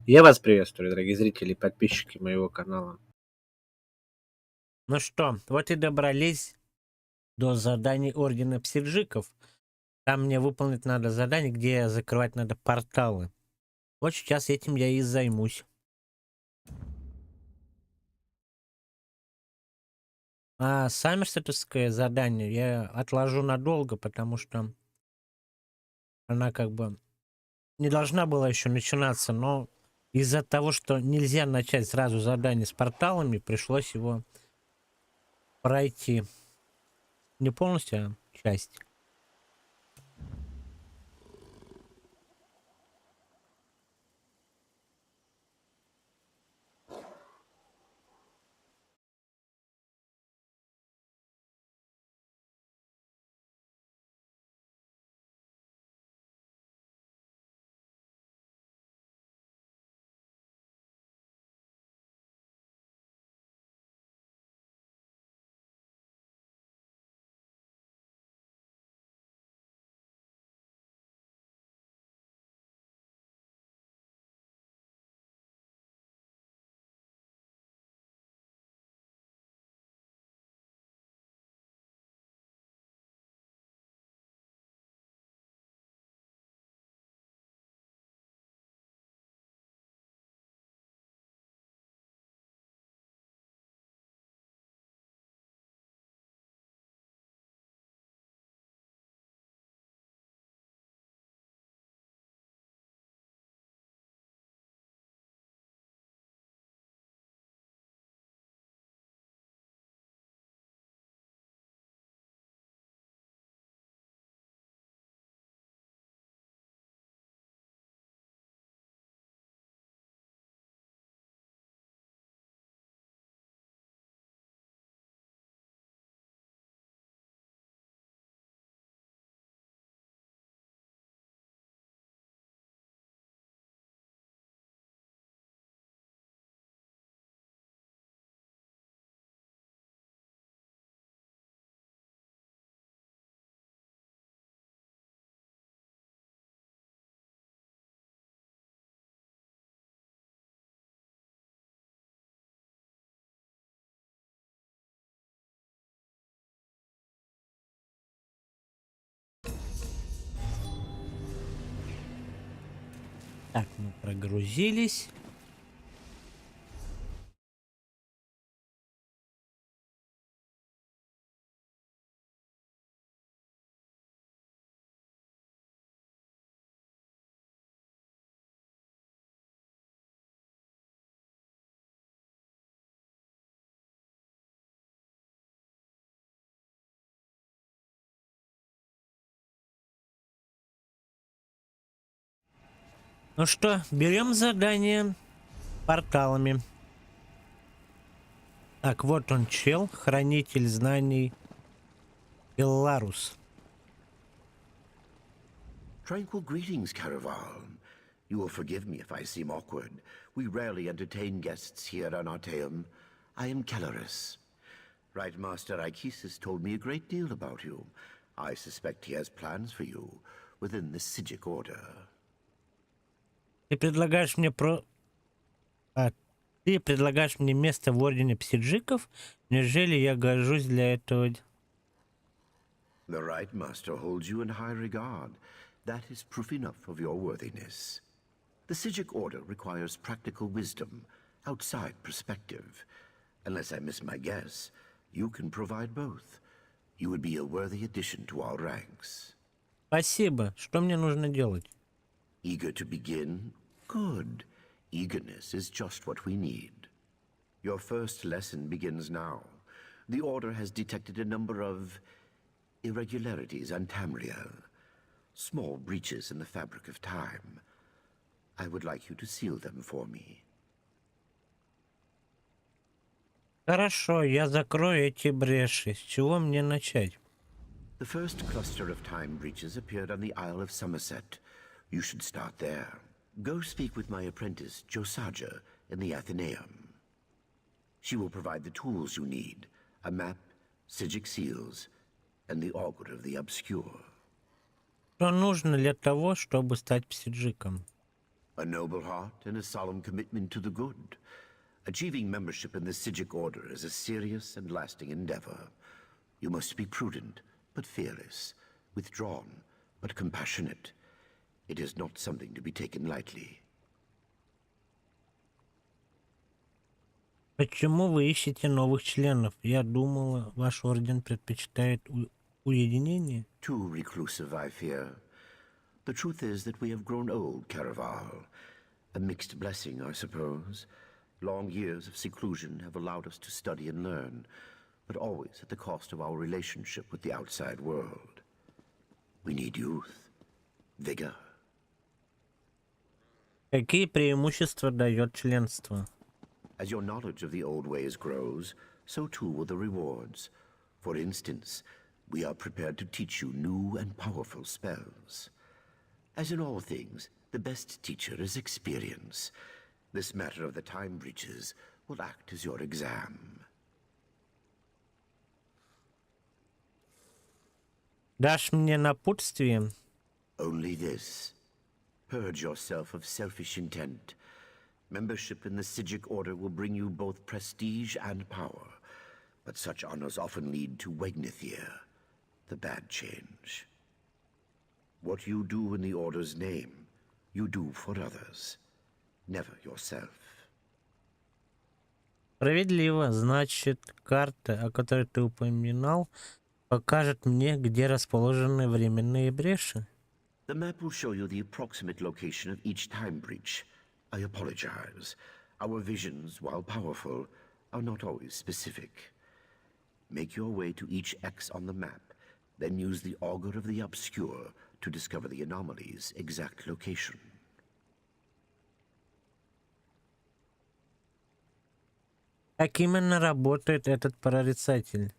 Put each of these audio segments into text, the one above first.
Я вас приветствую, дорогие зрители и подписчики моего канала. Ну что, вот и добрались до заданий ордена псиджиков. Там мне выполнить надо задание, где закрывать надо порталы. Вот сейчас этим я и займусь. А саммерсетовское задание я отложу надолго, потому что она как бы не должна была еще начинаться, но из-за того, что нельзя начать сразу задание с порталами, пришлось его пройти. Не полностью, а часть. Так, мы прогрузились. Ну что, берем задание порталами. Так, вот он чел, хранитель знаний Белларус. Tranquil greetings, Caraval. You will forgive me if I seem awkward. We rarely entertain guests here on Arteum. I am Kelleris. Right Master Ikisis told me a great deal about you. I suspect he has plans for you within the Psijic Order. Ты предлагаешь мне Ты предлагаешь мне место в ордене псиджиков? Неужели я гожусь для этого? The Right Master holds you in high regard. That is proof enough of your worthiness. The Psijic Order requires practical wisdom, outside perspective. Unless I miss my guess, you can provide both. You would be a worthy addition to our ranks. Спасибо. Что мне нужно делать? Eager to begin? Good. Eagerness is just what we need. Your first lesson begins now. The Order has detected a number of irregularities on Tamriel. Small breaches in the fabric of time. I would like you to seal them for me. Хорошо, я закрою эти бреши. С чего мне начать? The first cluster of time breaches appeared on the Isle of Somerset. You should start there. Go speak with my apprentice, Josaja, in the Athenaeum. She will provide the tools you need, a map, Psijic seals, and the Augur of the Obscure. Что нужно для того, чтобы стать псиджиком? A noble heart and a solemn commitment to the good. Achieving membership in the Psijic Order is a serious and lasting endeavor. You must be prudent, but fearless, withdrawn, but compassionate. It is not something to be taken lightly. Почему вы ищете новых членов? Я думала, ваш орден предпочитает уединение. Too reclusive, I fear. The truth is that we have grown old, Caraval. A mixed blessing, I suppose. Long years of seclusion have allowed us to study and learn, but always at the cost of our relationship with the outside world. We need youth, vigor. Какие преимущества дает членство? As your knowledge of the old ways grows, so too will the rewards. For instance, we are prepared to teach you new and powerful spells. As in all things, the best teacher is experience. This matter of the time breaches will act as your exam. Дашь мне напутствие? Only this. Purge yourself of selfish intent. Membership in the Psijic Order will bring you both prestige and power, but such honors often lead to Wegnithir, the bad change. What you do in the Order's name, you do for others, never yourself. Справедливо. Значит, карта, о которой ты упоминал, покажет мне, где расположены временные бреши. The map will show you the approximate location of each time breach. I apologize. Our visions, while powerful, are not always specific. Make your way to each X on the map, then use the Augur of the Obscure to discover the anomaly's exact location. Как именно работает этот прорицатель?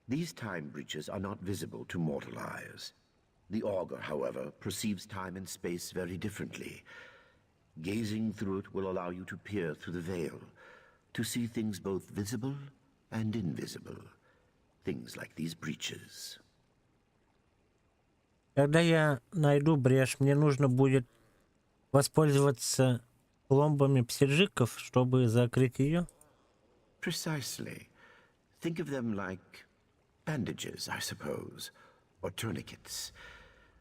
These time breaches are not visible to mortal eyes. The Augur, however, perceives time and space very differently. Gazing through it will allow you to peer through the veil, to see things both visible and invisible. Things like these breaches. Когда я найду брешь, мне нужно будет воспользоваться пломбами псиджиков, чтобы закрыть ее. Precisely. Think of them like bandages, I suppose, or tourniquets.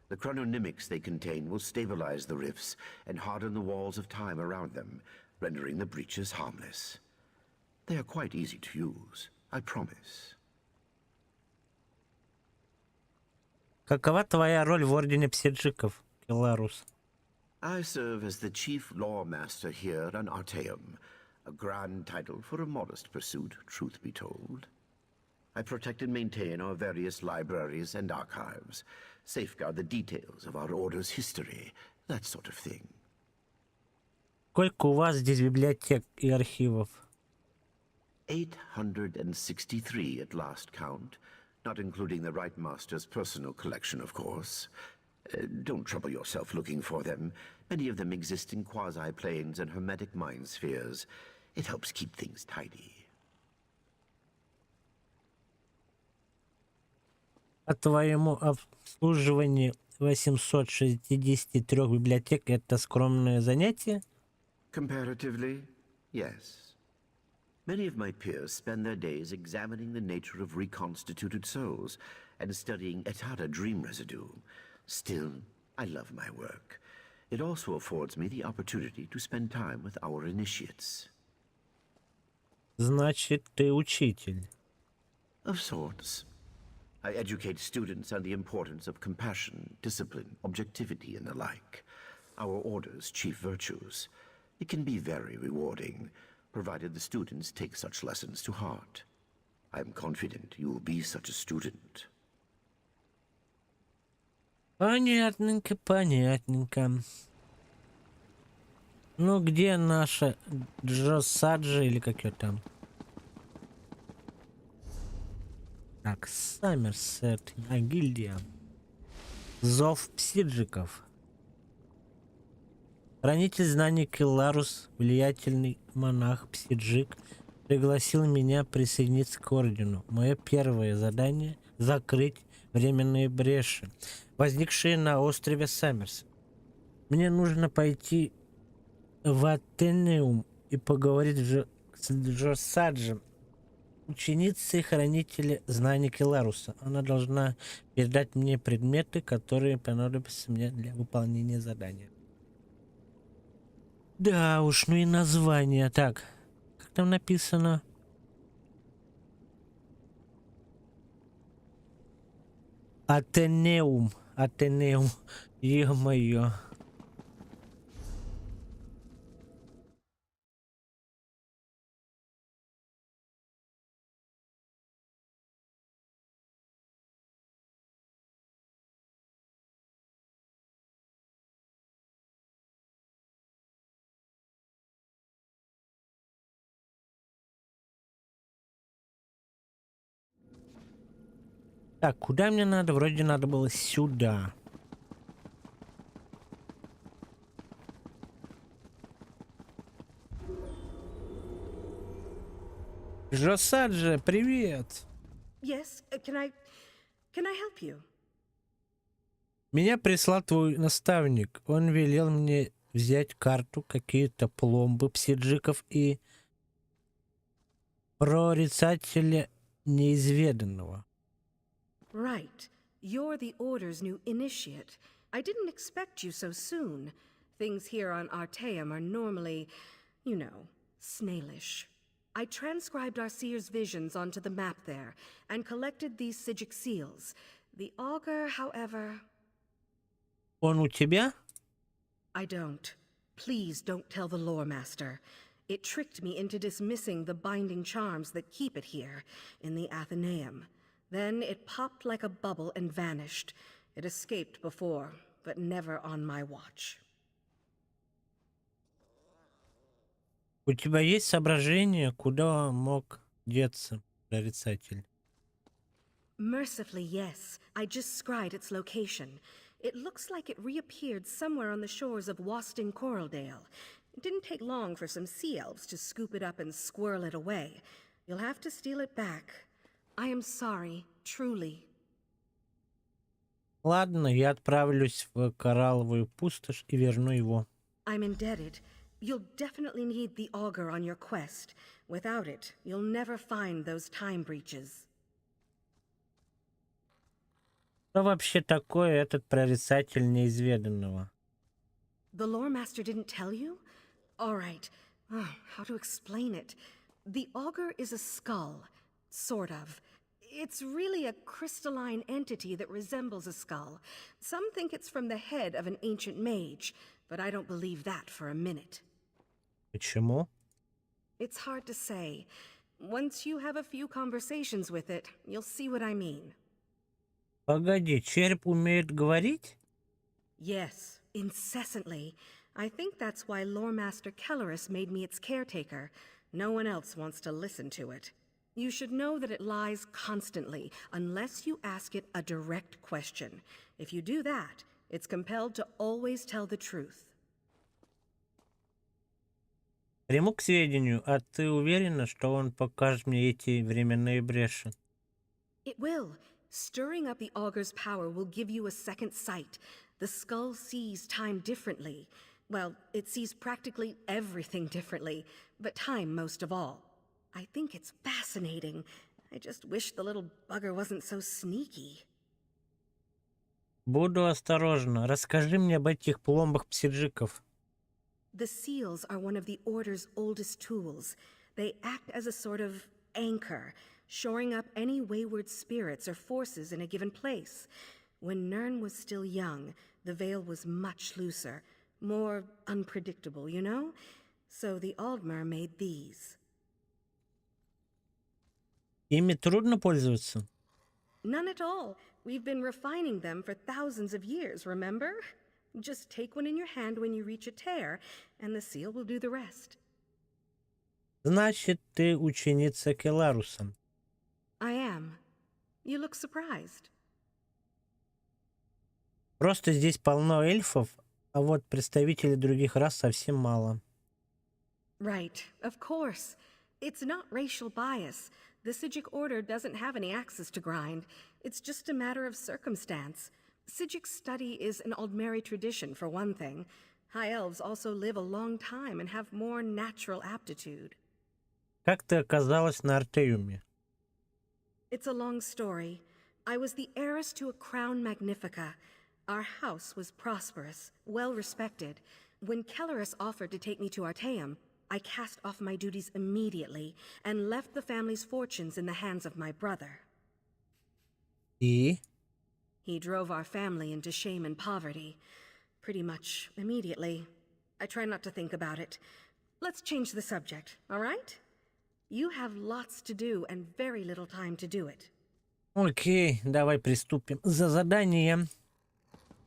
The chrononymics they contain will stabilize the rifts and harden the walls of time around them, rendering the breaches harmless. They are quite easy to use, I promise. Какова твоя роль в ордене псиджиков, Келарус? I serve as the chief law master here on Arteum, a grand title for a modest pursuit, truth be told. I protect and maintain our various libraries and archives, safeguard the details of our order's history, that sort of thing. Сколько у вас здесь библиотек и архивов? 863 at last count, not including the Right Master's personal collection, of course. Don't trouble yourself looking for them. Many of them exist in quasi-planes and hermetic mind spheres. It helps keep things tidy. По твоему обслуживанию 863 библиотек — это скромное занятие? Comparatively, yes. Many of my peers spend their days examining the nature of reconstituted souls and studying Etara dream residue. Still, I love my work. It also affords me the opportunity to spend time with our initiates. Значит, ты учитель. Of sorts. I educate students on the importance of compassion, discipline, objectivity, and the like. Our order's chief virtues. It can be very rewarding, provided the students take such lessons to heart. I'm confident you will be such a student. Понятненько, понятненько. Ну, где наша Джосаджи или как ее там? Так, Саммерсет, гильдия. Зов псиджиков. Хранитель знаний Келарус, влиятельный монах псиджик, пригласил меня присоединиться к ордену. Мое первое задание — закрыть временные бреши, возникшие на острове Саммерсет. Мне нужно пойти в Атенеум и поговорить с Джосаджем, ученицей хранителя знаний Келаруса. Она должна передать мне предметы, которые понадобятся мне для выполнения задания. Да уж, ну и название. Так, как там написано? Атенеум. Атенеум. Ё-моё. Так, куда мне надо? Вроде надо было сюда. Джосаджи, привет! Yes, can I help you? Меня прислал твой наставник. Он велел мне взять карту, какие-то пломбы псиджиков и прорицателя неизведанного. Right. You're the Order's new initiate. I didn't expect you so soon. Things here on Arteum are normally, you know, snailish. I transcribed our seer's visions onto the map there and collected these psijic seals. The augur, however, Он у тебя? I don't. Please don't tell the lore master. It tricked me into dismissing the binding charms that keep it here, in the Athenaeum. Then it popped like a bubble and vanished. It escaped before, but never on my watch. У тебя есть соображение, куда мог деться прорицатель? Mercifully, yes. I just scried its location. It looks like it reappeared somewhere on the shores of Wasting Coraldale. It didn't take long for some sea elves to scoop it up and squirrel it away. You'll have to steal it back. I am sorry, truly. Ладно, я отправлюсь в коралловую пустошь и верну его. I'm indebted. You'll definitely need the augur on your quest. Without it, you'll never find those time breaches. Что вообще такое этот прорицатель неизведанного? The lore master didn't tell you? All right. How to explain it? The augur is a skull. Sort of. It's really a crystalline entity that resembles a skull. Some think it's from the head of an ancient mage, but I don't believe that for a minute. Почему? It's hard to say. Once you have a few conversations with it, you'll see what I mean. Погоди, череп умеет говорить? Yes, incessantly. I think that's why Lore Master Kellerus made me its caretaker. No one else wants to listen to it. You should know that it lies constantly, unless you ask it a direct question. If you do that, it's compelled to always tell the truth. Приму к сведению, а ты уверена, что он покажет мне эти временные бреши? It will. Stirring up the augur's power will give you a second sight. The skull sees time differently. Well, it sees practically everything differently, but time most of all. I think it's fascinating. I just wish the little bugger wasn't so sneaky. Буду осторожна. Расскажи мне об этих пломбах псиджиков. The seals are one of the Order's oldest tools. They act as a sort of anchor, shoring up any wayward spirits or forces in a given place. When Nirn was still young, the veil was much looser, more unpredictable, you know? So the Aldmer made these. Ими трудно пользоваться? None at all. We've been refining them for thousands of years, remember? Just take one in your hand when you reach a tear, and the seal will do the rest. Значит, ты ученица Келаруса. I am. You look surprised. Просто здесь полно эльфов, а вот представителей других рас совсем мало. Right, of course. It's not racial bias. The Psijic Order doesn't have any axes to grind. It's just a matter of circumstance. Psijic study is an Aldmeri tradition, for one thing. High elves also live a long time and have more natural aptitude. Как ты оказалась на Артеюме? It's a long story. I was the heiress to a crown magnifica. Our house was prosperous, well respected. When Kellerus offered to take me to Arteum, I cast off my duties immediately and left the family's fortunes in the hands of my brother. И? He drove our family into shame and poverty, pretty much immediately. I try not to think about it. Let's change the subject, all right? You have lots to do and very little time to do it. Окей, давай приступим за задание.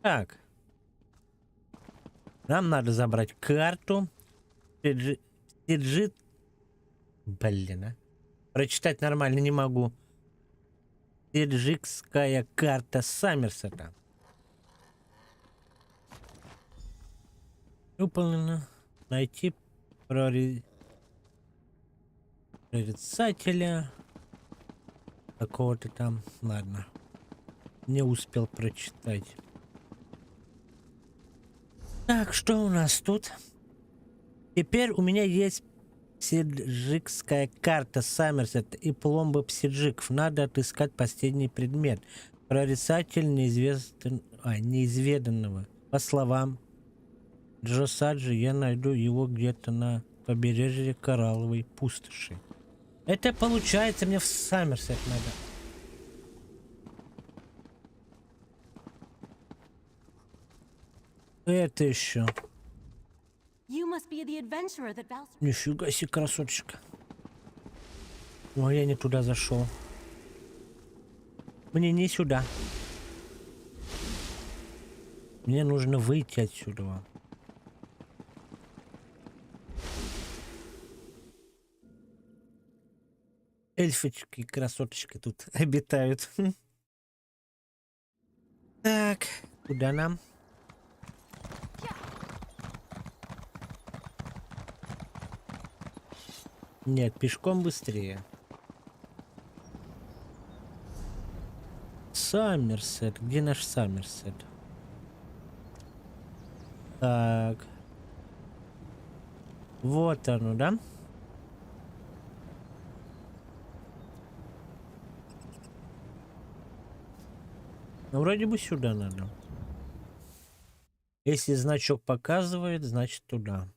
Так. Нам надо забрать карту. Псиджит. Блин, а. Прочитать нормально не могу. Псиджикская карта Саммерсета. Выполнено. Найти прорицателя. Какого-то там. Ладно. Не успел прочитать. Так, что у нас тут? Теперь у меня есть псиджикская карта Саммерсета и пломбы псиджиков. Надо отыскать последний предмет. Прорицатель неизведанного. По словам Джосаджи, я найду его где-то на побережье Коралловой пустоши. Это получается мне в Саммерсет надо. Это еще. Нифига себе, красоточка. Ой, я не туда зашел. Мне не сюда. Мне нужно выйти отсюда. Эльфочки и красоточки тут обитают. Так, куда нам? Нет, пешком быстрее. Саммерсет. Где наш Саммерсет? Так. Вот оно, да? Ну, вроде бы сюда надо. Если значок показывает, значит туда.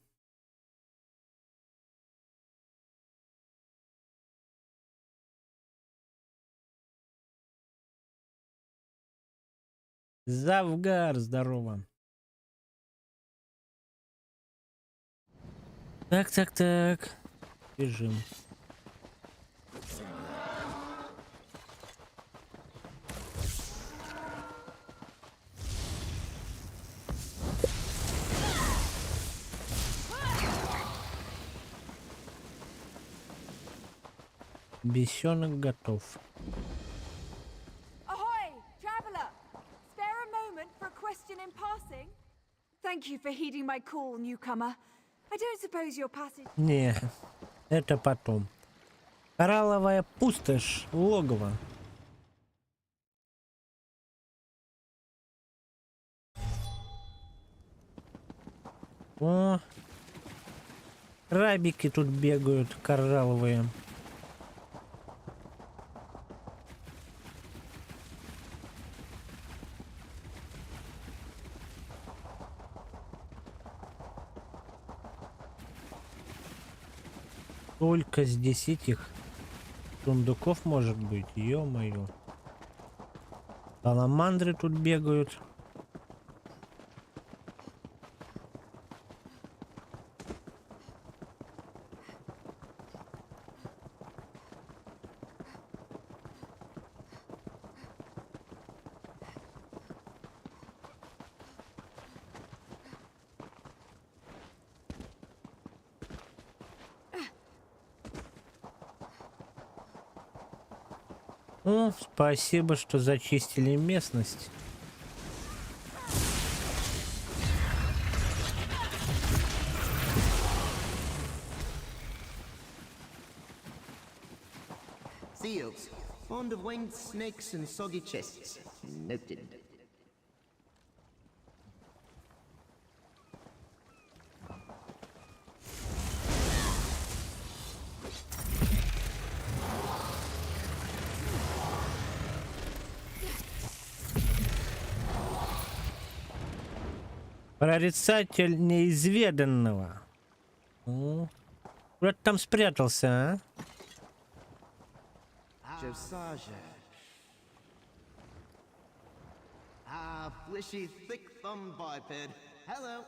Завгар, здорово. Так. Бежим. Бесенок готов. Ahoy, traveler! Spare a moment for a question in passing? Thank you for heeding my call, newcomer. I don't suppose your passage... Не, это потом. Коралловая пустошь, логово. О, крабики тут бегают, коралловые. Только здесь этих сундуков может быть, ё-моё. Саламандры тут бегают. О, спасибо, что зачистили местность. Seals, fond of winged snakes and soggy chests. Noted. Прорицатель неизведанного. Ну, куда ты там спрятался, а? Josiah. Fleshy, thick-thumbed biped. Hello.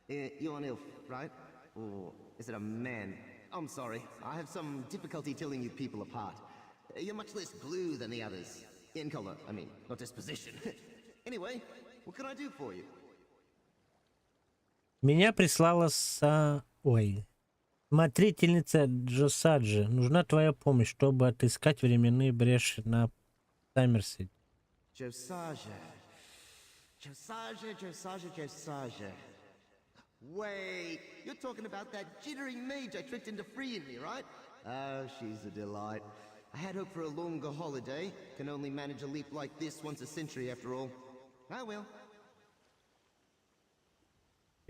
You're an elf, right? Or is it a man? I'm sorry. I have some difficulty telling you people apart. You're much less blue than the others. In color, I mean, not disposition. Anyway, what can I do for you? Меня прислала смотрительница Джосаджи. Нужна твоя помощь, чтобы отыскать временные бреши на Саммерсете. Josiah. Wait, you're talking about that jittery mage I tricked into freeing me, right? Oh, she's a delight. I had hoped for a longer holiday. Can only manage a leap like this once a century, after all. I will.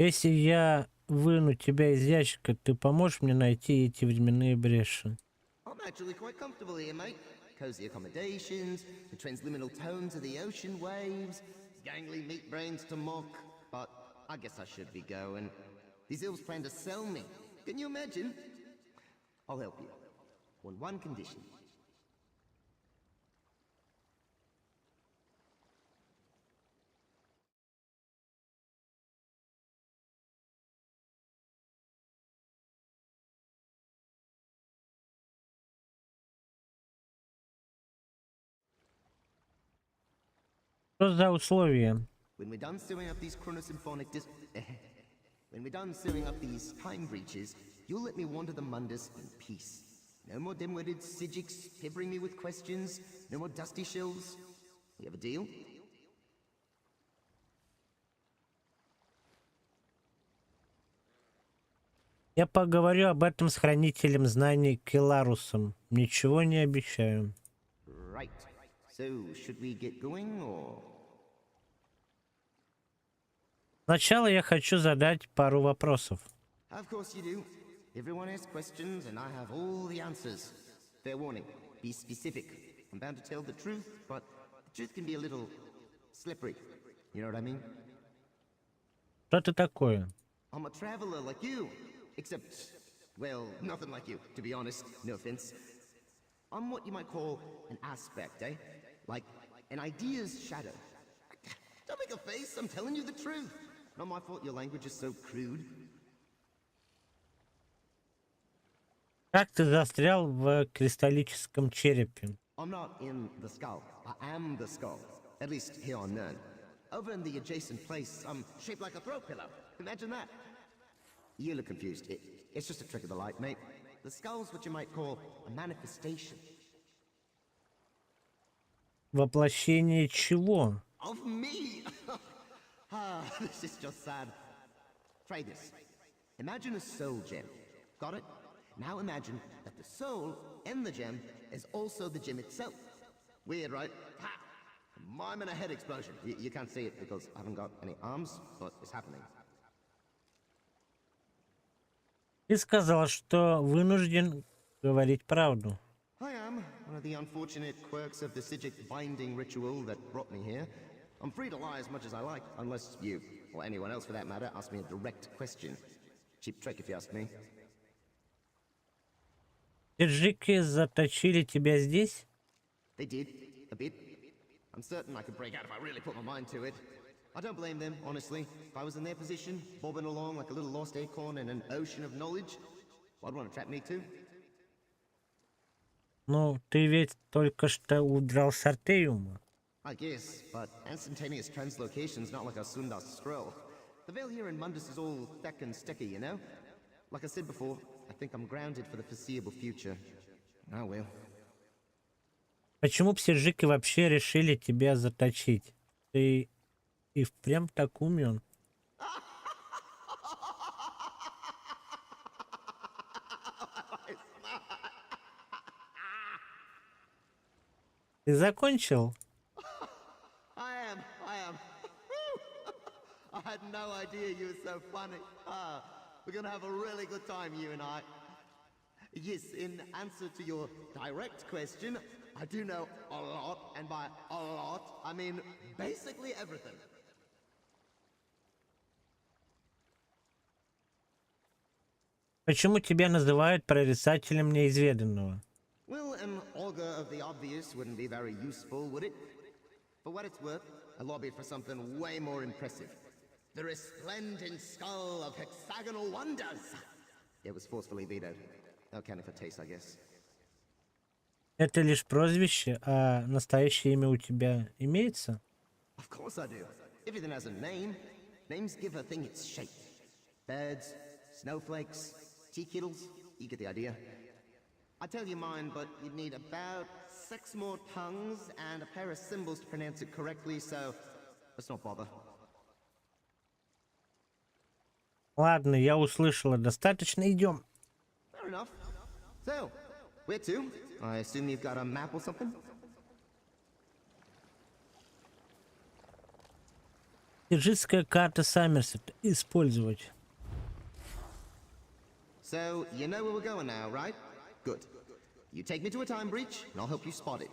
Если я выну тебя из ящика, ты поможешь мне найти эти временные бреши? I'm actually quite comfortable here, mate. Cozy accommodations, the transliminal tones of the ocean waves, gangly meat brains to mock. But I guess I should be going. These elves plan to sell me. Can you imagine? I'll help you. On one condition. Что за условия? When we're done sewing up these chronosymphonic when we're done sewing up these time breaches, you'll let me wander the Mundus in peace. No more dim-witted psиджиks peppering me with questions. No more dusty shells. We have a deal? Я поговорю об этом с хранителем знаний Келарусом. Ничего не обещаю. Right. So, should we get going, or...? Сначала я хочу задать пару вопросов. Of course you do. Everyone asks questions, and I have all the answers. Fair warning, be specific. I'm bound to tell the truth, but the truth can be a little slippery. You know what I mean? Что это такое? I'm a traveler like you, except, well, nothing like you, to be honest, no offense. I'm what you might call an aspect, eh? Like an idea's shadow. Don't make a face, I'm telling you the truth. Not my fault your language is so crude. Как ты застрял в кристаллическом черепе? I'm not in the skull. I am the skull. At least here on Nern. Over in the adjacent place, I'm shaped like a throat pillow. Imagine that. You look confused. It's just a trick of the light, mate. The skull's what you might call a manifestation. Воплощение чего? Of me! This is just sad. Try this. Imagine a soul gem. Got it? Now imagine that the soul in the gem is also the gem itself. Weird, right? Ha! I'm in a head explosion. You can't see it because I haven't got any arms, but it's happening. Ты сказал, что вынужден говорить правду. I am one of the unfortunate quirks of the psijic binding ritual that brought me here. I'm free to lie as much as I like, unless you, or anyone else for that matter, ask me a direct question. Cheap trick if you ask me. Псиджики заточили тебя здесь? They did, a bit. I'm certain I could break out if I really put my mind to it. I don't blame them, honestly. If I was in their position, bobbing along like a little lost acorn in an ocean of knowledge, I'd want to trap me too. Ну, ты ведь только что удрал с Артеума. I guess, but instantaneous translocation's not like a Sundas scroll. The veil here in Mundus is all thick and sticky, you know? Like I said before, I think I'm grounded for the foreseeable future. Oh well. Почему псиджики вообще решили тебя заточить? Ты и впрямь так умен. Ты закончил? I am. I had no idea you were so funny. We're gonna have a really good time, you and I. Yes, in answer to your direct question, I do know a lot, and by a lot, I mean basically everything. Почему тебя называют прорицателем неизведанного? Well, an augur of the obvious wouldn't be very useful, would it? For what it's worth, I lobbied for something way more impressive. The resplendent skull of hexagonal wonders! It was forcefully vetoed. No cannon for taste, I guess. Это лишь прозвище, а настоящее имя у тебя имеется? Of course I do. Everything has a name. Names give a thing its shape. Birds, snowflakes, tea kettles. You get the idea. I'd tell you mine, but you'd need about 6 more tongues and a pair of symbols to pronounce it correctly, so let's not bother. Ладно, я услышала. Достаточно, идем. Fair enough. So, where to? I assume you've got a map or something? Псиджикская карта Саммерсета. Использовать. So, you know where we're going now, right? Good. You take me to a time breach, and I'll help you spot it.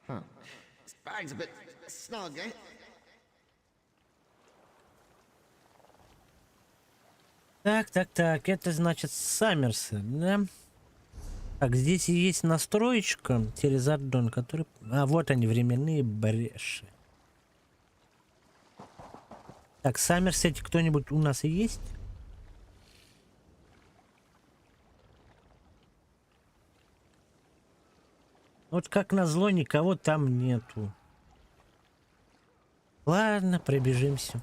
Huh. This bag's a bit snug, eh? Так. Это значит Саммерсет, да? Так, здесь и есть настроечка через орден, который... А, вот они, временные бреши. Так, Саммерсете кто-нибудь у нас и есть? Вот как назло, никого там нету. Ладно, пробежимся.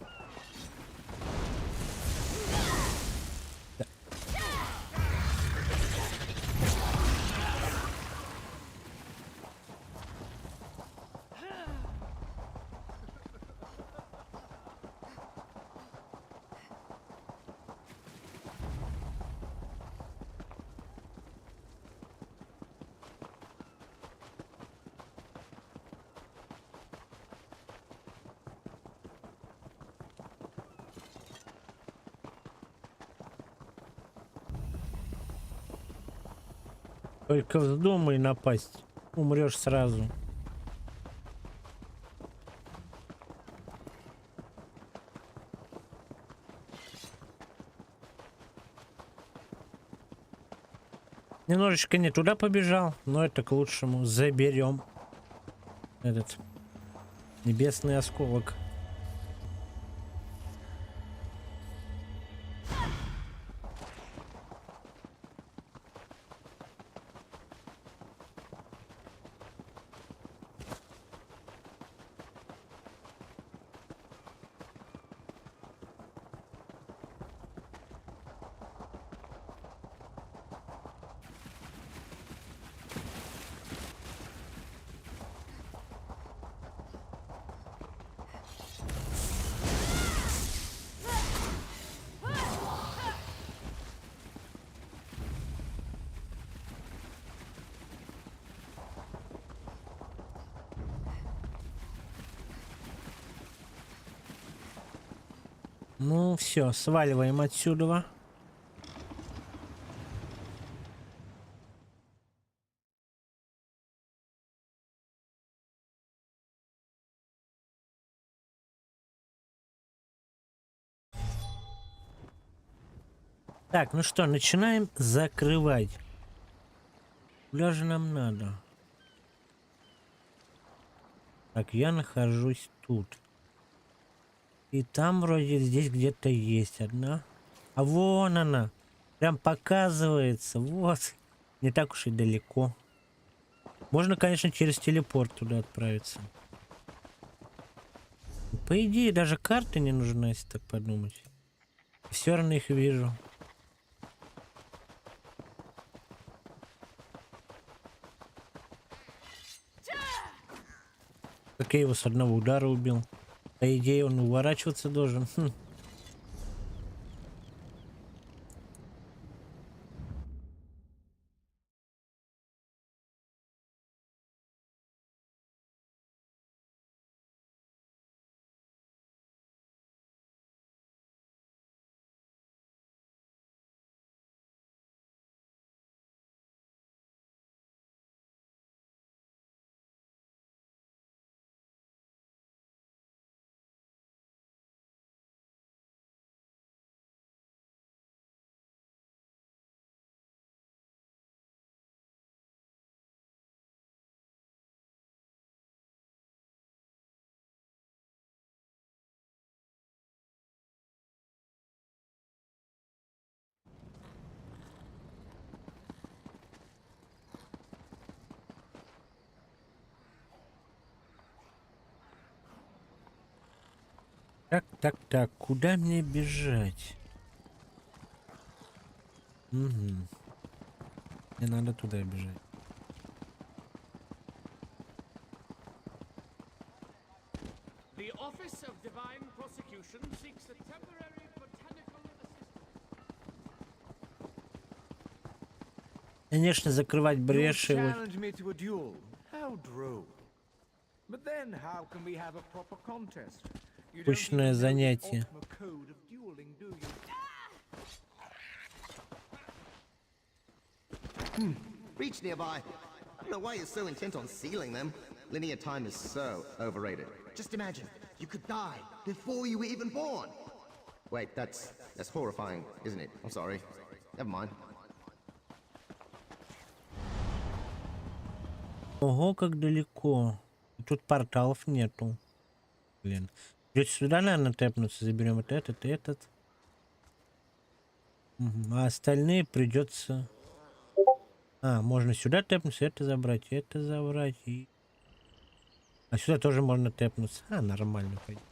Только вздумай напасть, умрешь сразу. Немножечко не туда побежал, но это к лучшему. Заберем этот небесный осколок. Ну все, сваливаем отсюда. Так, ну что, начинаем закрывать. Куда же нам надо? Так, я нахожусь тут. И там вроде здесь где-то есть одна. А вон она. Прям показывается. Вот. Не так уж и далеко. Можно, конечно, через телепорт туда отправиться. По идее, даже карты не нужна, если так подумать. Все равно их вижу. Как я его с одного удара убил. По идее, он уворачиваться должен. Так. Куда мне бежать? Угу. Мне надо туда бежать. The Office of Divine Prosecution seeks a temporary botanical assistant. Конечно, закрывать бреши. Challenge me to a duel. How droll. But then how can we have a proper contest? You don't Скучное even know the занятие. ultimate code of dueling, do you? Reach nearby. I don't know why you're so intent on sealing them. Linear time is so overrated. Just imagine, you could die before you were even born. Wait, that's horrifying, isn't it? I'm sorry. Never mind. Ого, как далеко. Тут порталов нету. Блин. Придется сюда, наверное, тэпнуться. Заберем вот этот и этот. Мгм. А остальные придется... можно сюда тэпнуться, это забрать, это забрать. И... А сюда тоже можно тэпнуться. Нормально пойдет.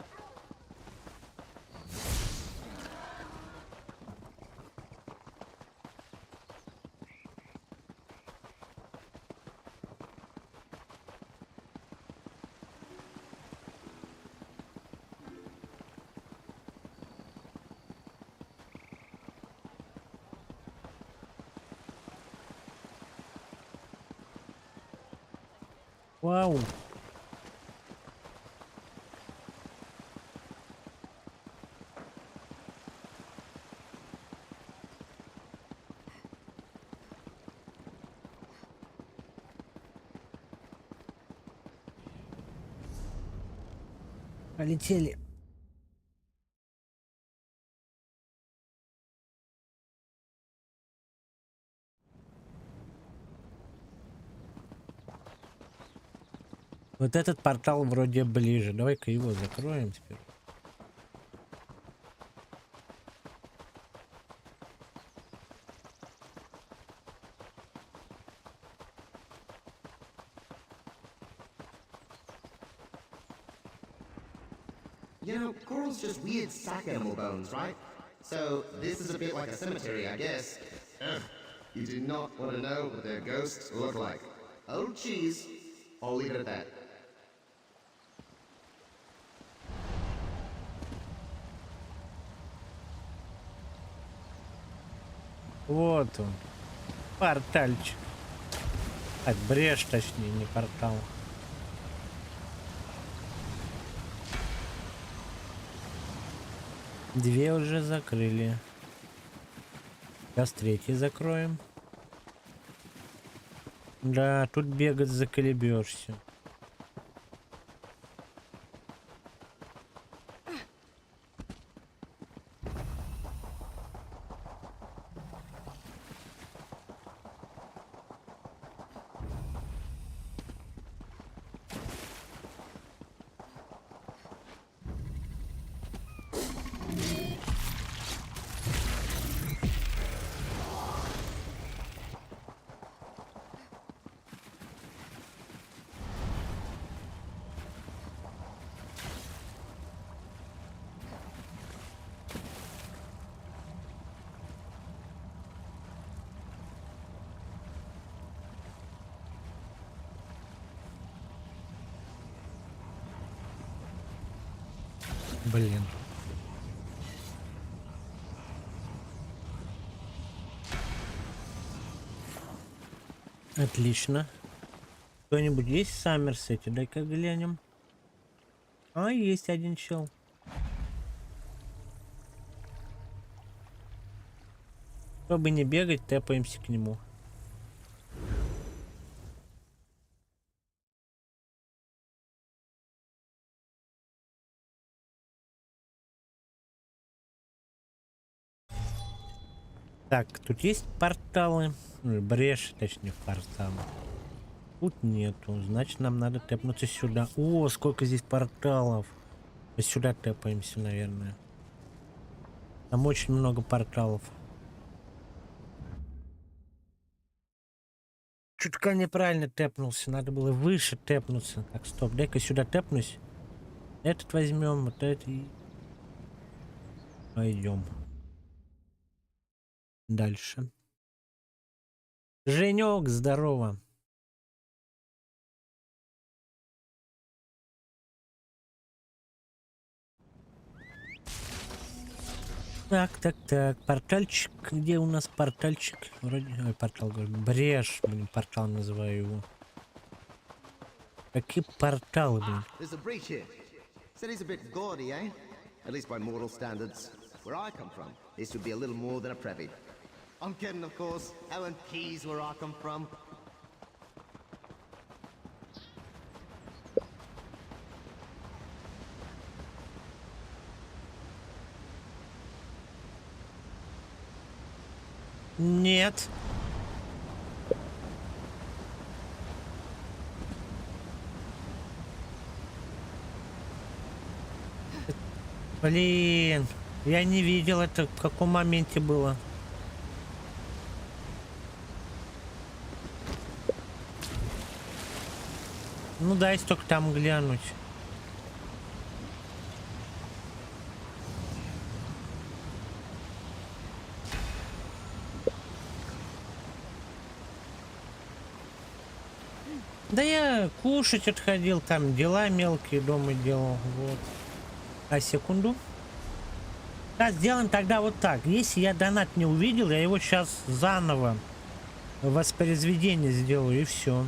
Вау. Полетели. Вот этот портал вроде ближе. Давай-ка его закроем теперь. You know, coral's just weird sack animal bones, right? So this is a bit like a cemetery, I guess. Ugh. You do not want to know what their ghosts look like. Old cheese. I'll leave it at that. Вот он. Портальчик. Брешь, точнее, не портал. Две уже закрыли. Сейчас третий закроем. Да, тут бегать заколебешься. Блин. Отлично. Кто-нибудь есть в Саммерсете? Дай-ка глянем. Есть один чел. Чтобы не бегать, тэпаемся к нему. Так, тут есть порталы. Бреши, точнее, порталы. Тут нету. Значит, нам надо тэпнуться сюда. О, сколько здесь порталов. Мы сюда тэпаемся, наверное. Там очень много порталов. Чутка неправильно тэпнулся. Надо было выше тэпнуться. Так, стоп. Дай-ка сюда тэпнусь. Этот возьмем, вот это. Пойдем дальше. Женек, здорово. Так, портальчик. Где у нас портальчик? Вроде... Ой, портал, говорю. Брешь, блин, портал называю его. Какие порталы, блин? There's a breach here. City's a bit gaudy, eh? At least by mortal standards. Where I come from, this would be a little more than a privy. I'm kidding, of course. Owen P's where I come from. Нет. Блин, я не видел это, в каком моменте было. Ну дай только там глянуть. Да я кушать отходил, там дела мелкие дома делал, вот. А секунду. Да, сделаем тогда вот так. Если я донат не увидел, я его сейчас заново воспроизведение сделаю и все.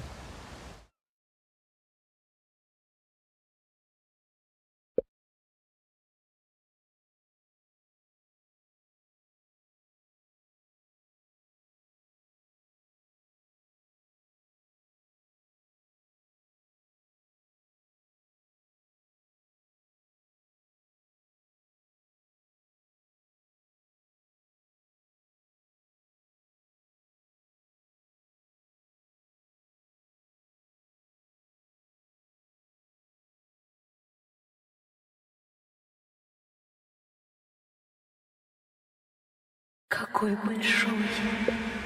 Какой большой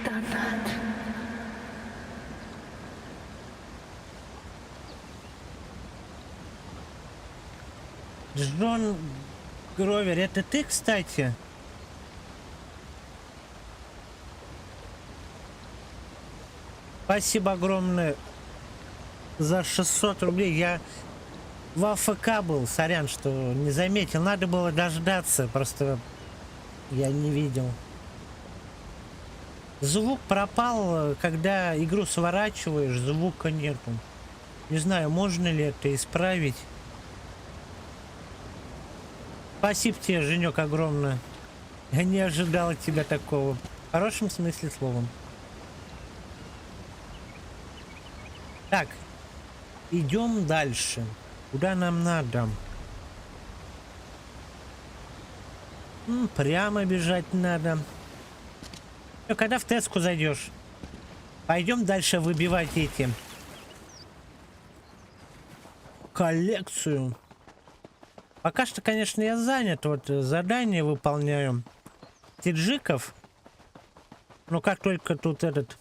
донат. Джон Гровер, это ты, кстати? Спасибо огромное за 600 рублей. Я в АФК был, сорян, что не заметил. Надо было дождаться, просто я не видел. Звук пропал, когда игру сворачиваешь, звука нету. Не знаю, можно ли это исправить. Спасибо тебе, Женек, огромное. Я не ожидал от тебя такого. В хорошем смысле слова. Так, идем дальше. Куда нам надо? Прямо бежать надо. Когда в Теску зайдешь? Пойдем дальше выбивать эти коллекцию. Пока что, конечно, я занят. Вот задание выполняю псиджиков. Но как только тут этот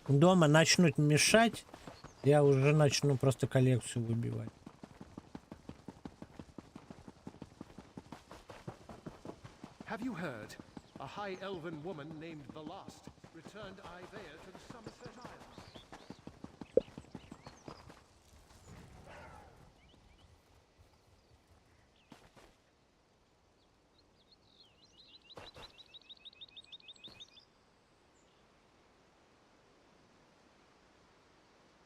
дома начнут мешать, я уже начну просто коллекцию выбивать. Have you heard? A high elven woman named Belast returned Ivea to the Somerset Isles.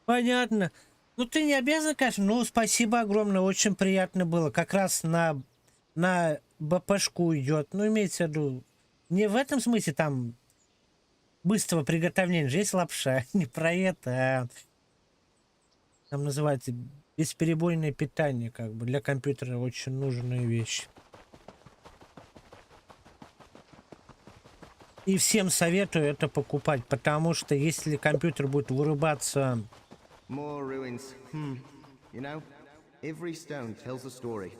Понятно. Ну ты не обязан, конечно. Ну, спасибо огромное, очень приятно было. Как раз на БПшку идет. Ну, имеется в виду, не в этом смысле там быстрого приготовления же есть лапша. Не про это, а там называется бесперебойное питание, как бы для компьютера очень нужная вещь. И всем советую это покупать, потому что если компьютер будет вырубаться... More ruins. You know, every stone tells a story.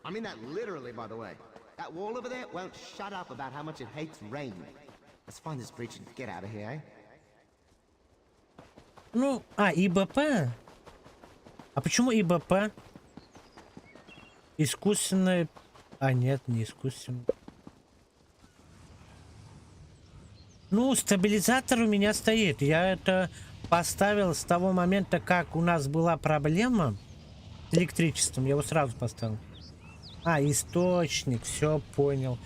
I mean that literally, by the way. That wall over there won't shut up about how much it hates rain. Let's find this breach and get out of here, eh? Ну, ИБП? А почему ИБП? Искусственное... А, нет, не искусственное. Ну, стабилизатор у меня стоит. Я это поставил с того момента, как у нас была проблема с электричеством. Я его сразу поставил. А, источник, все понял.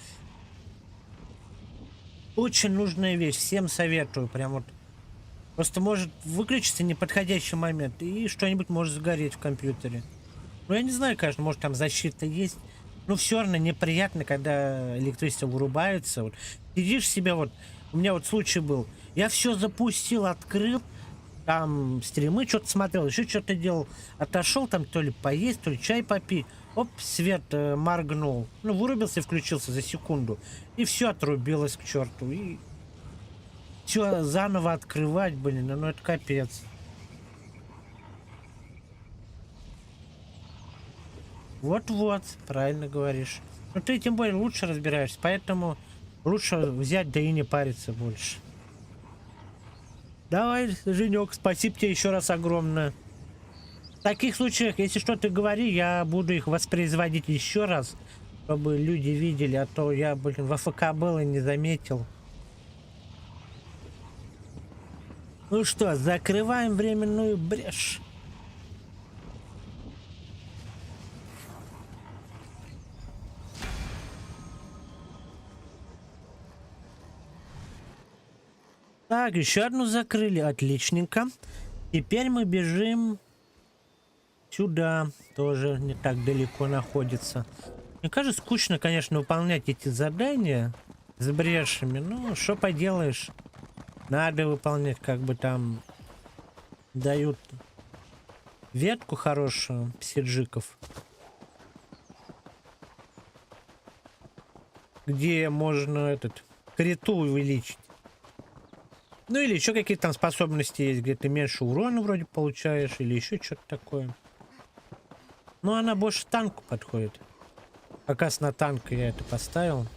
Очень нужная вещь, всем советую. Прям вот. Просто может выключиться неподходящий момент, и что-нибудь может сгореть в компьютере. Ну, я не знаю, конечно, может там защита есть. Но все равно неприятно, когда электричество вырубается. Вот сидишь себе, вот, у меня вот случай был. Я все запустил, открыл, там стримы что-то смотрел, еще что-то делал. Отошел там то ли поесть, то ли чай попить. Оп, свет моргнул. Ну, вырубился и включился за секунду. И все отрубилось к черту. И все заново открывать, блин, ну это капец. Вот-вот, правильно говоришь. Ну ты тем более лучше разбираешься, поэтому лучше взять, да и не париться больше. Давай, Женек, спасибо тебе еще раз огромное. В таких случаях, если что ты говори, я буду их воспроизводить еще раз, чтобы люди видели, а то я, блин, в АФК был и не заметил. Ну что, закрываем временную брешь. Так, еще одну закрыли. Отличненько. Теперь мы бежим сюда. Тоже не так далеко находится. Мне кажется, скучно, конечно, выполнять эти задания с брешами. Ну, что поделаешь. Надо выполнять, как бы там дают ветку хорошую псиджиков. Где можно этот криту увеличить. Ну или еще какие-то там способности есть, где ты меньше урона вроде получаешь, или еще что-то такое. Ну она больше танку подходит. Как раз на танк я это поставил.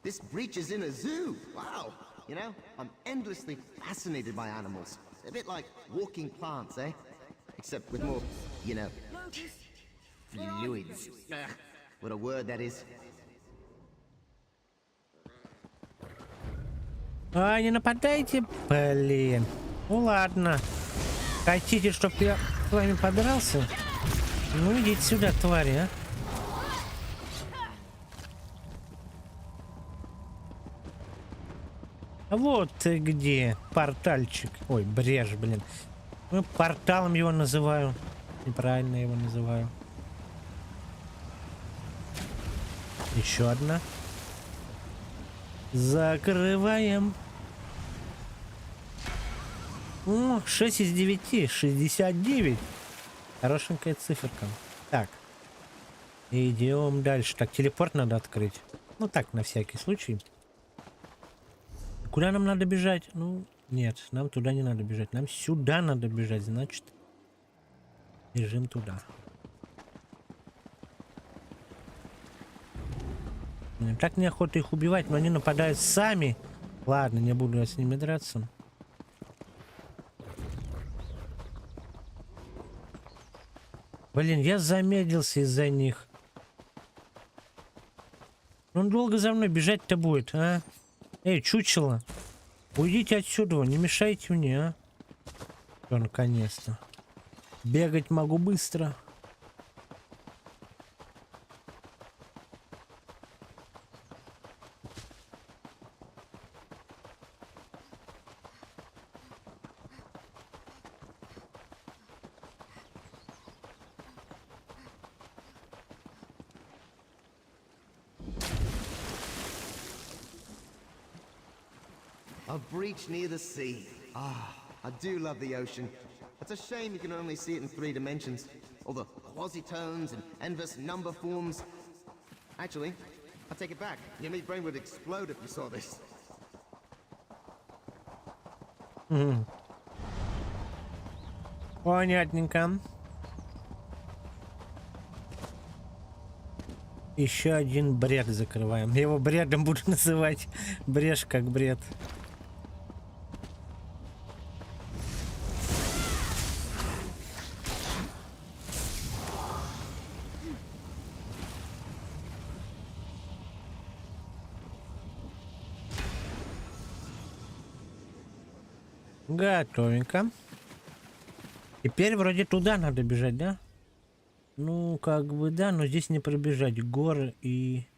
This breach is in a zoo. Wow. You know, I'm endlessly fascinated by animals. A bit like walking plants, eh? Except with more, you know, fluids. Ugh, what a word that is. А, не нападайте, блин. Ну ладно. Хотите, чтобы я с вами подрался? Ну идите сюда, твари, а. Вот ты где, портальчик. Ой, брешь, блин. Ну, порталом его называю. Неправильно его называю. Еще одна. Закрываем. О, 6 из 9. 69. Хорошенькая циферка. Так. Идем дальше. Так, телепорт надо открыть. Ну так, на всякий случай. Куда нам надо бежать? Ну, нет, нам туда не надо бежать. Нам сюда надо бежать, значит. Бежим туда. Мне так неохота их убивать, но они нападают сами. Ладно, не буду я с ними драться. Блин, я замедлился из-за них. Он долго за мной бежать-то будет, а? Эй, чучело, уйдите отсюда, не мешайте мне, а? Всё, наконец-то. Бегать могу быстро. A breach near the sea. Ah, I do love the ocean. It's a shame you can only see it in 3 dimensions. All the quasitones and endless number forms. Actually, I take it back. Your meat brain would explode if you saw this. Понятненько. Еще один бред закрываем. Я его бредом буду называть. Брешь как бред. Готовенько. Теперь вроде туда надо бежать, да? Ну, как бы да, но здесь не пробежать. Горы и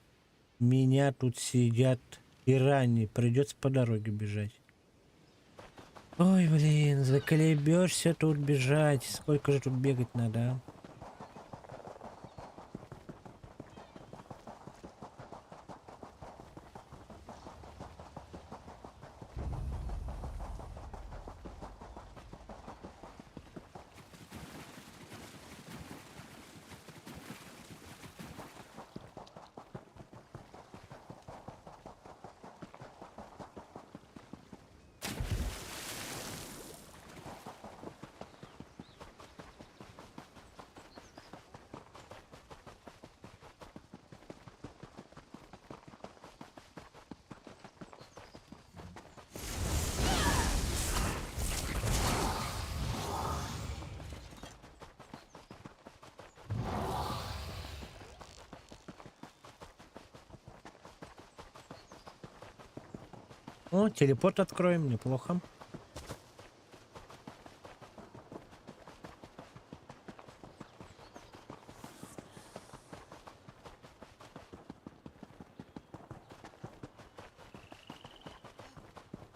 меня тут сидят пираньи. Придется по дороге бежать. Ой, блин, заколебешься тут бежать. Сколько же тут бегать надо, а? О, телепорт откроем, неплохо.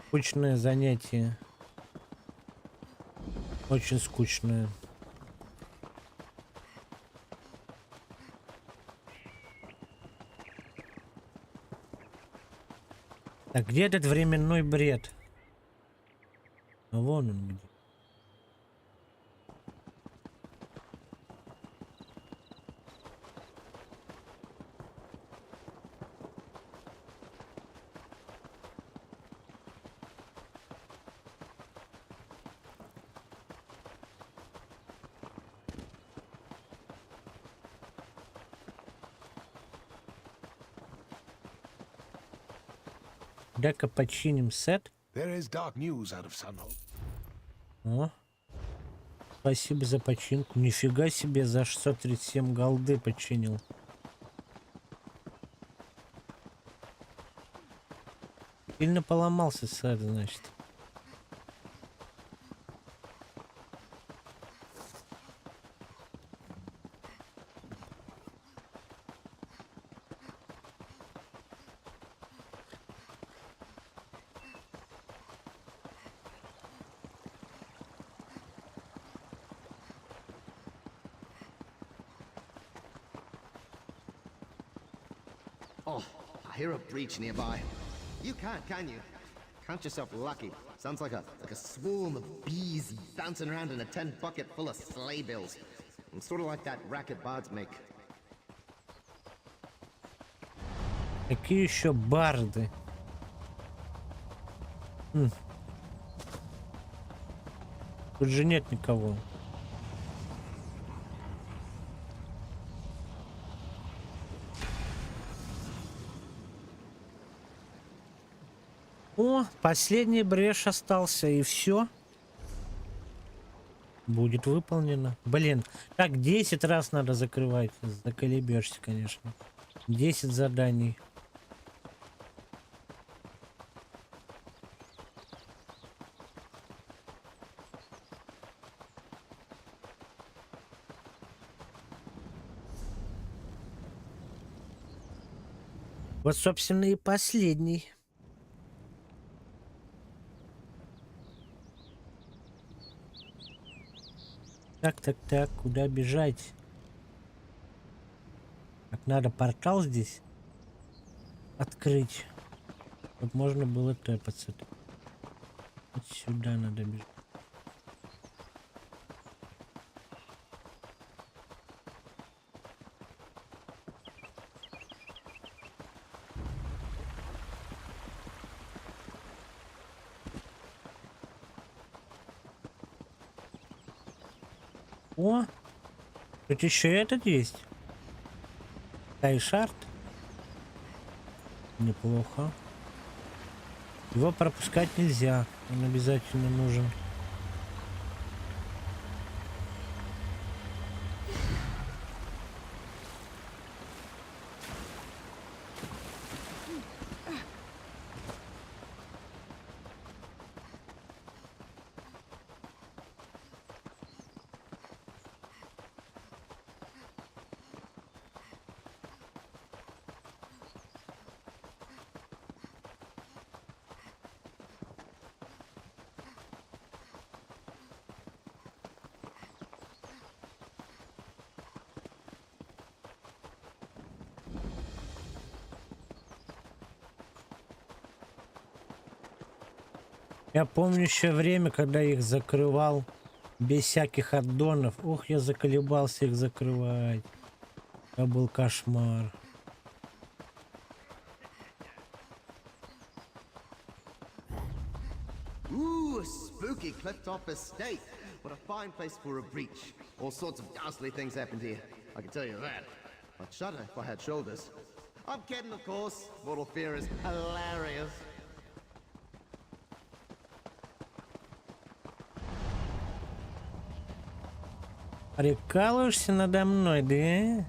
Скучное занятие. Очень скучное. Так, где этот временной бред? А вон он где. Дай-ка починим сет. There is dark news out of Sunhold. О, спасибо за починку. Нифига себе, за 637 голды починил. Сильно поломался сет, значит. Oh, I hear a breach nearby. You can't, can you? Count yourself lucky. Sounds like a swarm of bees bouncing around in a tin bucket full of sleigh bells. It's sort of like that racket bards make. Какие еще барды? Тут же нет никого. О, последний брешь остался, и все. Будет выполнено. Блин, так 10 раз надо закрывать. Заколебешься, конечно. 10 заданий. Вот, собственно, и последний. Так, куда бежать? Так, надо портал здесь открыть, чтобы можно было тэпаться. Вот сюда надо бежать. О, тут еще этот есть. Тайшард. Неплохо. Его пропускать нельзя. Он обязательно нужен. Я помню еще время, когда их закрывал без всяких аддонов. Ох, я заколебался их закрывать. Это был кошмар. Ooh, a spooky cliff-top estate. What a fine place for a breach. All sorts of ghastly things happened here. I can tell you that. I'd shudder if I had shoulders. I'm kidding, of course. Mortal fear is hilarious. Прикалываешься надо мной, да?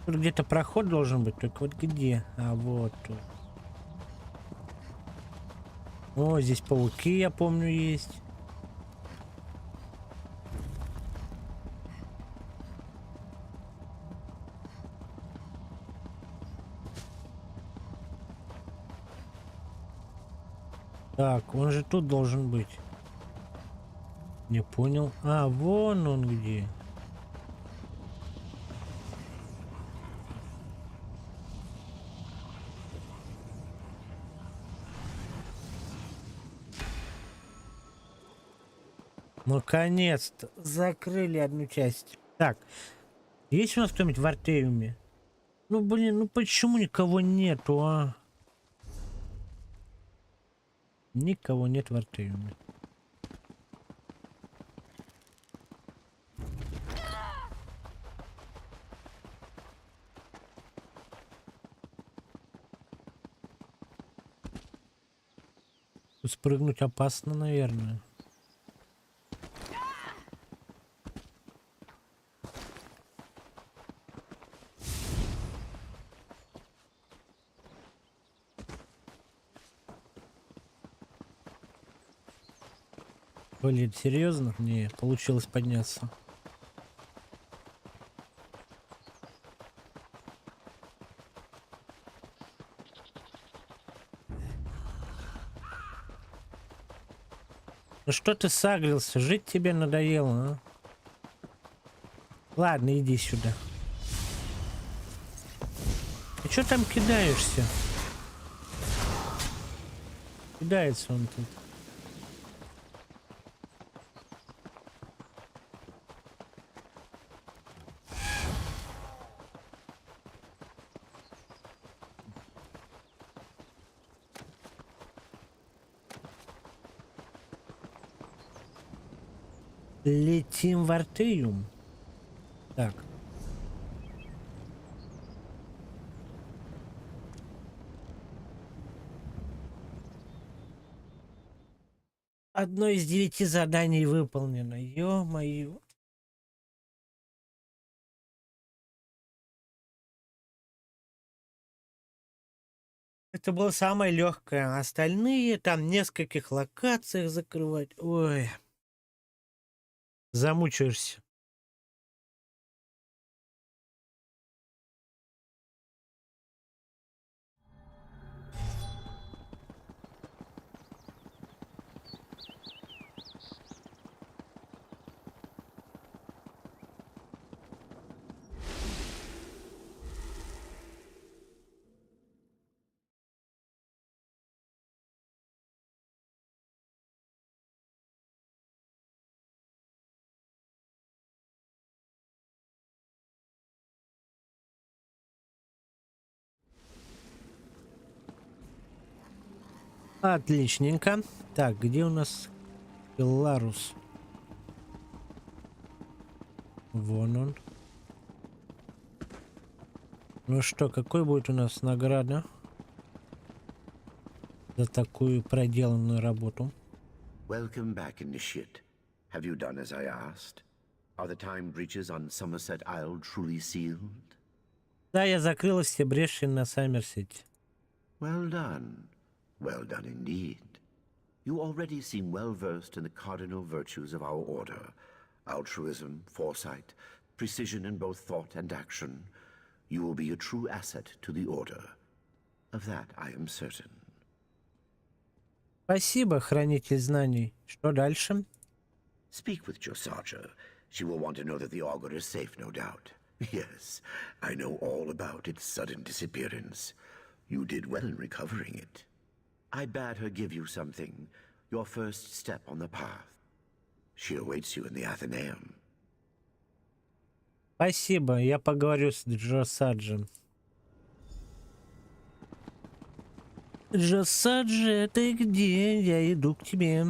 Тут где-то проход должен быть, только вот где? А вот тут. О, здесь пауки, я помню, есть. Так, он же тут должен быть. Не понял. А, вон он где. Наконец-то закрыли одну часть. Так, есть у нас кто-нибудь в Артеуме? Ну, блин, ну почему никого нету, а? Никого нет в Артеуме. Тут спрыгнуть опасно, наверное. Блин, серьезно? Не, получилось подняться. Ну что ты сагрился? Жить тебе надоело, а? Ладно, иди сюда. Ты что там кидаешься? Кидается он тут. Летим в Артеум. Так. Одно из 9 заданий выполнено. Ё-моё. Это было самое легкое. Остальные там в нескольких локациях закрывать. Ой. Замучаешься. Отличненько. Так, где у нас Беларус. Вон он. Ну что, какой будет у нас награда за такую проделанную работу? Welcome back, Initiate. Have you done as I asked? Are the time breaches on Somerset Isle truly sealed? Да, я закрыла все бреши на Саммерсете. Well done. Well done indeed. You already seem well versed in the cardinal virtues of our order. Altruism, foresight, precision in both thought and action. You will be a true asset to the order. Of that I am certain. Спасибо, хранитель знаний. Что дальше? Speak with Josarja. She will want to know that the augur is safe, no doubt. Yes, I know all about its sudden disappearance. You did well in recovering it. I bade her give you something, your first step on the path. She awaits you in the Athenaeum. Спасибо, я поговорю с Джосаджем. Джосаджи, ты где? Я иду к тебе.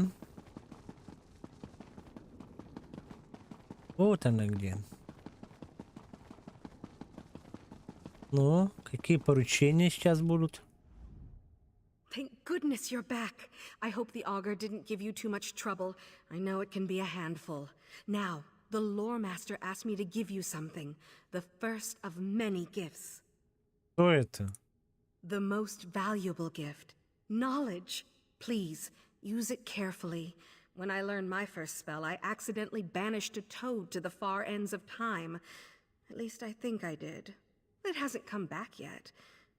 Вот она где. Ну, какие поручения сейчас будут? Thank goodness you're back. I hope the augur didn't give you too much trouble. I know it can be a handful. Now, the lore master asked me to give you something. The first of many gifts. Что это? The most valuable gift. Knowledge. Please, use it carefully. When I learned my first spell, I accidentally banished a toad to the far ends of time. At least I think I did. It hasn't come back yet.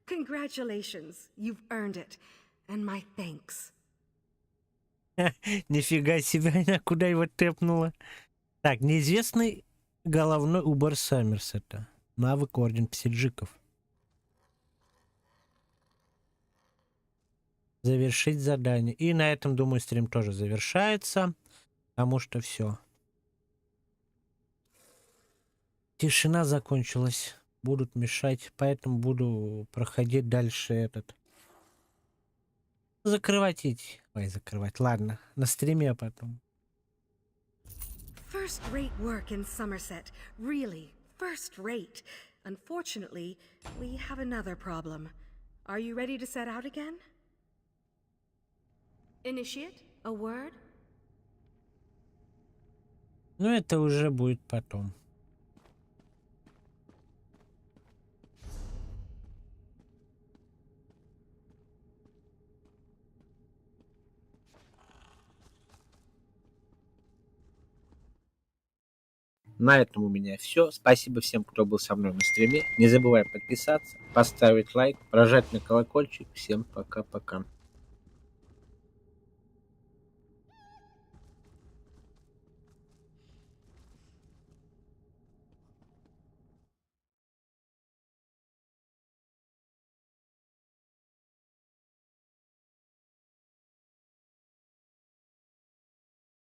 Congratulations, you've earned it. And my thanks. Нифига себе, она куда его тэпнула. Так, неизвестный головной убор Саммерсета. Навык орден псиджиков. Завершить задание. И на этом, думаю, стрим тоже завершается. Потому что все. Тишина закончилась. Будут мешать. Поэтому буду проходить дальше этот. Закрывать идти. Ой, закрывать. Ладно. На стриме потом. First-rate work in Somerset. Really, first-rate. Unfortunately, we have another problem. Are you ready to set out again? Initiate, a word? Но это уже будет потом. На этом у меня все. Спасибо всем, кто был со мной на стриме. Не забывай подписаться, поставить лайк, прожать на колокольчик. Всем пока-пока.